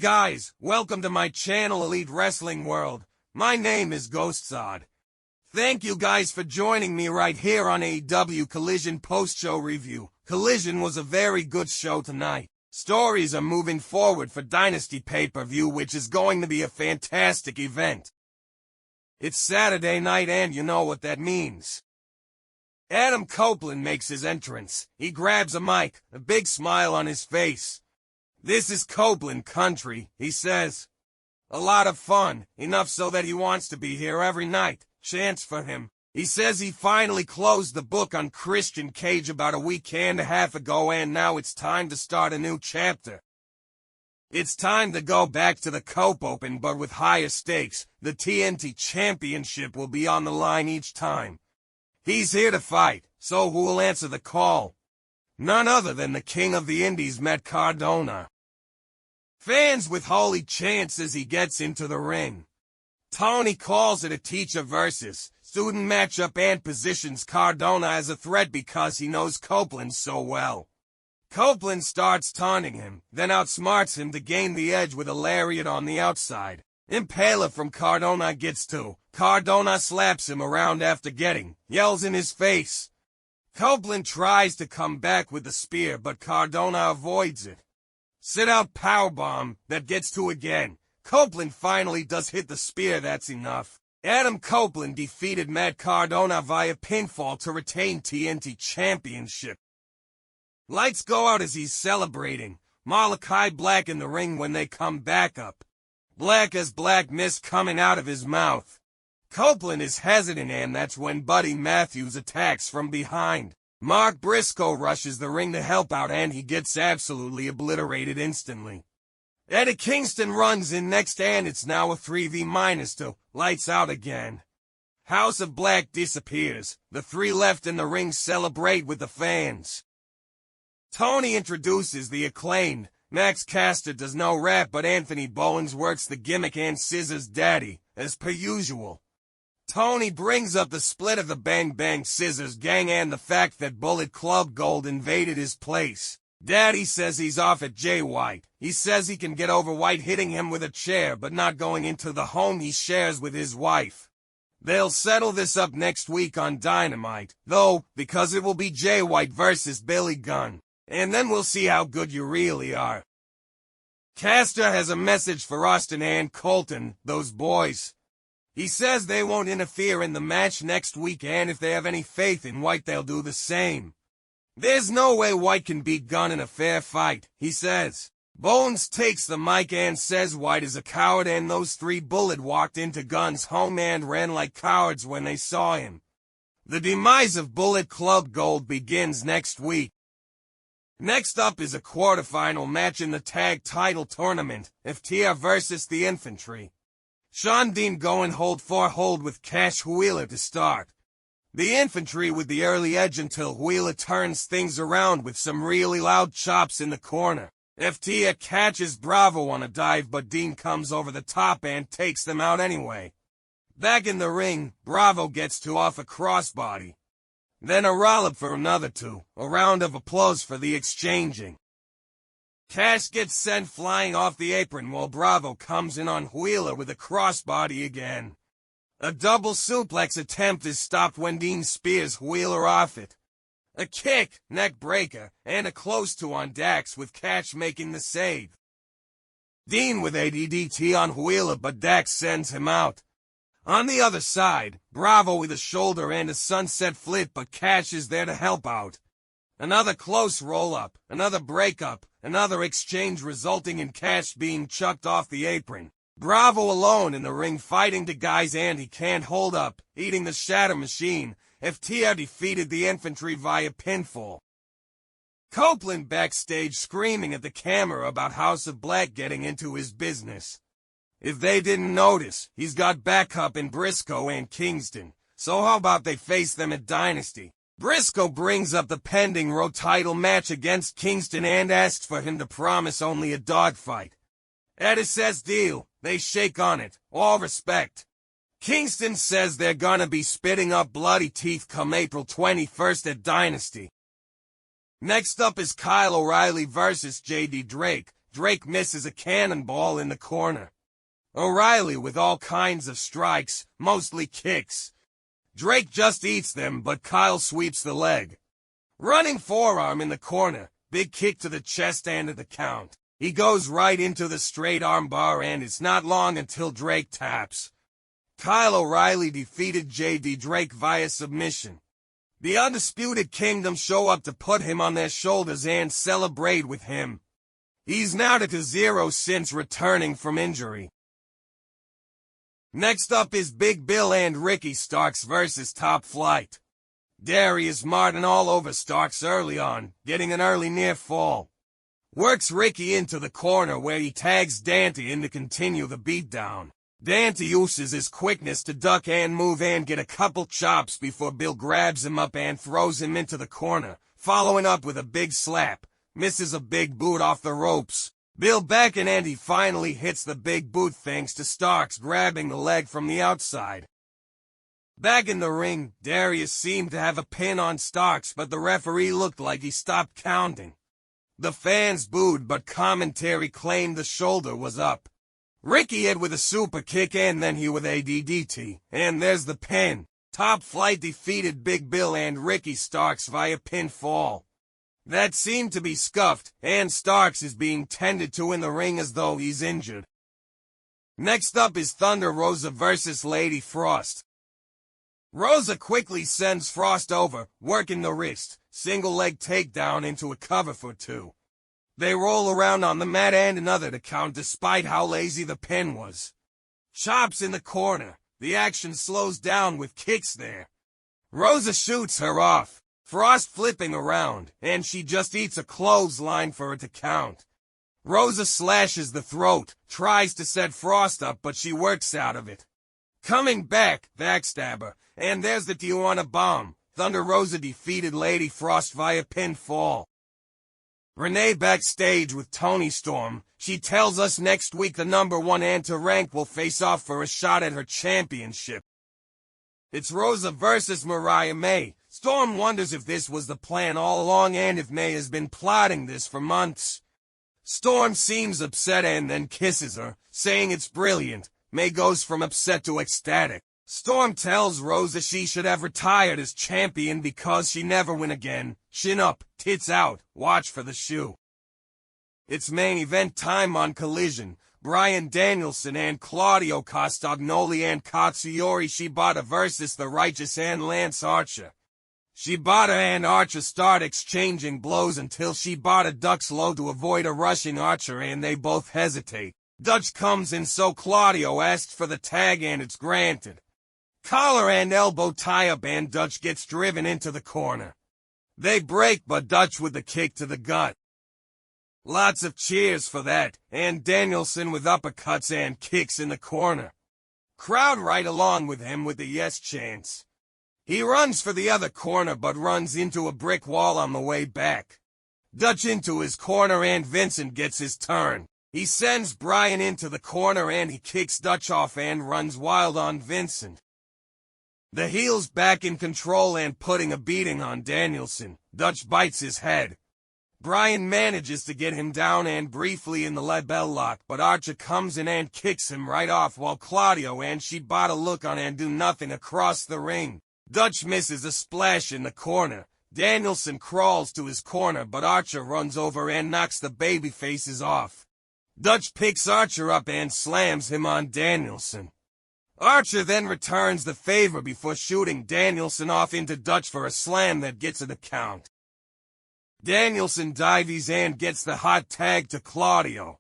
guys, welcome to my channel Elite Wrestling World. My name is GhostSaad. Thank you guys for joining me right here on AEW Collision post-show review. Collision was a very good show tonight. Stories are moving forward for Dynasty pay-per-view, which is going to be a fantastic event. It's Saturday night and you know what that means. Adam Copeland makes his entrance. He grabs a mic, a big smile on his face. "This is Copeland country," he says. "A lot of fun, enough so that he wants to be here every night. Chance for him." He says he finally closed the book on Christian Cage about a week and a half ago, and now it's time to start a new chapter. It's time to go back to the Cope Open, but with higher stakes. The TNT Championship will be on the line each time. He's here to fight, so who will answer the call? None other than the King of the Indies, Matt Cardona. Fans with holy chants as he gets into the ring. Tony calls it a teacher versus student matchup and positions Cardona as a threat because he knows Copeland so well. Copeland starts taunting him, then outsmarts him to gain the edge with a lariat on the outside. Impaler from Cardona gets to. Cardona slaps him around after getting, yells in his face. Copeland tries to come back with the spear, but Cardona avoids it. Sit-out powerbomb that gets to again. Copeland finally does hit the spear, that's enough. Adam Copeland defeated Matt Cardona via pinfall to retain TNT Championship. Lights go out as he's celebrating. Malachi Black in the ring when they come back up. Black as black mist coming out of his mouth. Copeland is hesitant, and that's when Buddy Matthews attacks from behind. Mark Briscoe rushes the ring to help out, and he gets absolutely obliterated instantly. Eddie Kingston runs in next, and it's now a 3v-2. Lights out again. House of Black disappears. The three left in the ring celebrate with the fans. Tony introduces the Acclaimed. Max Caster does no rap, but Anthony Bowens works the gimmick and Scissors Daddy, as per usual. Tony brings up the split of the Bang Bang Scissors gang and the fact that Bullet Club Gold invaded his place. Daddy says he's off at Jay White. He says he can get over White hitting him with a chair, but not going into the home he shares with his wife. They'll settle this up next week on Dynamite, though, because it will be Jay White versus Billy Gunn. And then we'll see how good you really are. Caster has a message for Austin and Colton, those boys. He says they won't interfere in the match next week, and if they have any faith in White, they'll do the same. There's no way White can beat Gunn in a fair fight, he says. Bones takes the mic and says White is a coward, and those three Bullet walked into Gunn's home and ran like cowards when they saw him. The demise of Bullet Club Gold begins next week. Next up is a quarterfinal match in the tag title tournament, FTR versus the Infantry. Sean Dean going hold with Cash Wheeler to start. The Infantry with the early edge until Wheeler turns things around with some really loud chops in the corner. FTR catches Bravo on a dive, but Dean comes over the top and takes them out anyway. Back in the ring, Bravo gets two off a crossbody. Then a rollop for another two, a round of applause for the exchanging. Cash gets sent flying off the apron while Bravo comes in on Wheeler with a crossbody again. A double suplex attempt is stopped when Dean spears Wheeler off it. A kick, neck breaker, and a close two on Dax with Cash making the save. Dean with a DDT on Wheeler, but Dax sends him out. On the other side, Bravo with a shoulder and a sunset flip, but Cash is there to help out. Another close roll-up, another breakup, another exchange resulting in Cash being chucked off the apron. Bravo alone in the ring fighting the guys and he can't hold up, eating the Shatter Machine. FTR defeated the Infantry via pinfall. Copeland backstage screaming at the camera about House of Black getting into his business. If they didn't notice, he's got backup in Briscoe and Kingston, so how about they face them at Dynasty? Briscoe brings up the pending Raw title match against Kingston and asks for him to promise only a dogfight. Eddie says deal, they shake on it, all respect. Kingston says they're gonna be spitting up bloody teeth come April 21st at Dynasty. Next up is Kyle O'Reilly versus J.D. Drake. Drake misses a cannonball in the corner. O'Reilly with all kinds of strikes, mostly kicks. Drake just eats them, but Kyle sweeps the leg. Running forearm in the corner, big kick to the chest and at the count. He goes right into the straight arm bar and it's not long until Drake taps. Kyle O'Reilly defeated JD Drake via submission. The Undisputed Kingdom show up to put him on their shoulders and celebrate with him. He's now to 0 since returning from injury. Next up is Big Bill and Ricky Starks versus Top Flight. Darius Martin all over Starks early on, getting an early near fall. Works Ricky into the corner where he tags Dante in to continue the beatdown. Dante uses his quickness to duck and move and get a couple chops before Bill grabs him up and throws him into the corner, following up with a big slap. Misses a big boot off the ropes. Bill back in and he finally hits the big boot thanks to Starks grabbing the leg from the outside. Back in the ring, Darius seemed to have a pin on Starks, but the referee looked like he stopped counting. The fans booed, but commentary claimed the shoulder was up. Ricky hit with a super kick and then he with a DDT, and there's the pin. Top Flight defeated Big Bill and Ricky Starks via pinfall. That seemed to be scuffed, and Starks is being tended to in the ring as though he's injured. Next up is Thunder Rosa versus Lady Frost. Rosa quickly sends Frost over, working the wrist, single leg takedown into a cover for 2. They roll around on the mat and another to count despite how lazy the pin was. Chops in the corner. The action slows down with kicks there. Rosa shoots her off. Frost flipping around, and she just eats a clothesline for it to count. Rosa slashes the throat, tries to set Frost up, but she works out of it. Coming back, backstabber, and there's the Tijuana Bomb. Thunder Rosa defeated Lady Frost via pinfall. Renee backstage with Toni Storm. She tells us next week the #1 Anta rank will face off for a shot at her championship. It's Rosa versus Mariah May. Storm wonders if this was the plan all along and if May has been plotting this for months. Storm seems upset and then kisses her, saying it's brilliant. May goes from upset to ecstatic. Storm tells Rosa she should have retired as champion because she never win again. Chin up, tits out, watch for the shoe. It's main event time on Collision. Bryan Danielson and Claudio Castagnoli and Katsuyori Shibata versus the Righteous and Lance Archer. Shibata and Archer start exchanging blows until Shibata ducks low to avoid a rushing Archer and they both hesitate. Dutch comes in so Claudio asks for the tag and it's granted. Collar and elbow tie-up and Dutch gets driven into the corner. They break but Dutch with the kick to the gut. Lots of cheers for that, and Danielson with uppercuts and kicks in the corner. Crowd right along with him with the yes chants. He runs for the other corner but runs into a brick wall on the way back. Dutch into his corner and Vincent gets his turn. He sends Bryan into the corner and he kicks Dutch off and runs wild on Vincent. The heel's back in control and putting a beating on Danielson. Dutch bites his head. Bryan manages to get him down and briefly in the label lock, but Archer comes in and kicks him right off while Claudio and Shibata look on and do nothing across the ring. Dutch misses a splash in the corner. Danielson crawls to his corner, but Archer runs over and knocks the babyfaces off. Dutch picks Archer up and slams him on Danielson. Archer then returns the favor before shooting Danielson off into Dutch for a slam that gets a count. Danielson dives and gets the hot tag to Claudio.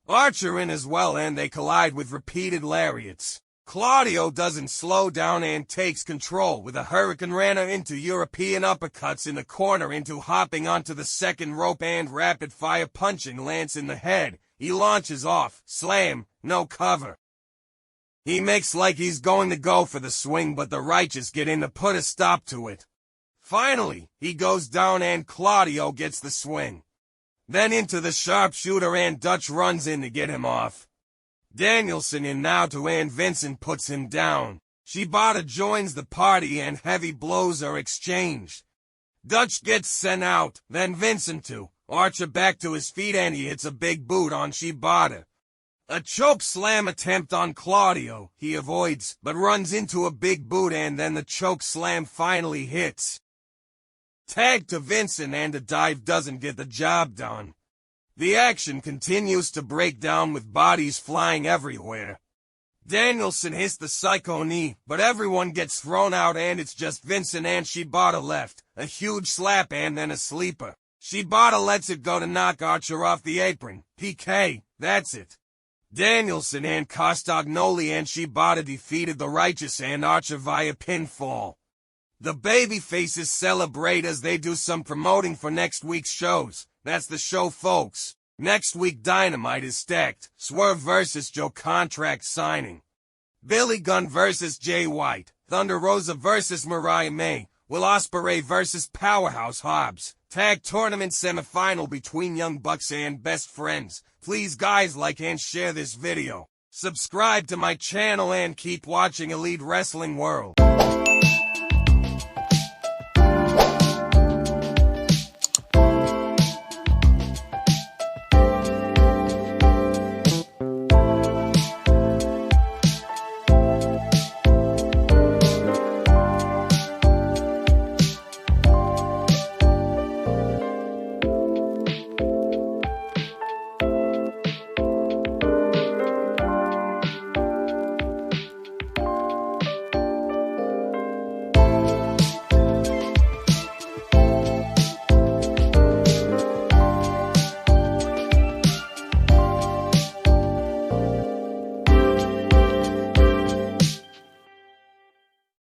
Archer in as well and they collide with repeated lariats. Claudio doesn't slow down and takes control with a Hurricane Rana into European uppercuts in the corner into hopping onto the second rope and rapid-fire punching Lance in the head. He launches off, slam, no cover. He makes like he's going to go for the swing but the Righteous get in to put a stop to it. Finally, he goes down and Claudio gets the swing. Then into the sharpshooter and Dutch runs in to get him off. Danielson in now to and Vincent puts him down. Shibata joins the party and heavy blows are exchanged. Dutch gets sent out, then Vincent too. Archer back to his feet and he hits a big boot on Shibata. A choke slam attempt on Claudio, he avoids, but runs into a big boot and then the choke slam finally hits. Tag to Vincent and a dive doesn't get the job done. The action continues to break down with bodies flying everywhere. Danielson hits the psycho knee, but everyone gets thrown out and it's just Vincent and Shibata left. A huge slap and then a sleeper. Shibata lets it go to knock Archer off the apron. PK, that's it. Danielson and Castagnoli and Shibata defeated the Righteous and Archer via pinfall. The babyfaces celebrate as they do some promoting for next week's shows. That's the show, folks. Next week Dynamite is stacked. Swerve vs. Joe contract signing. Billy Gunn vs. Jay White. Thunder Rosa vs. Mariah May. Will Ospreay vs. Powerhouse Hobbs. Tag tournament semifinal between Young Bucks and Best Friends. Please guys, like and share this video. Subscribe to my channel and keep watching Elite Wrestling World.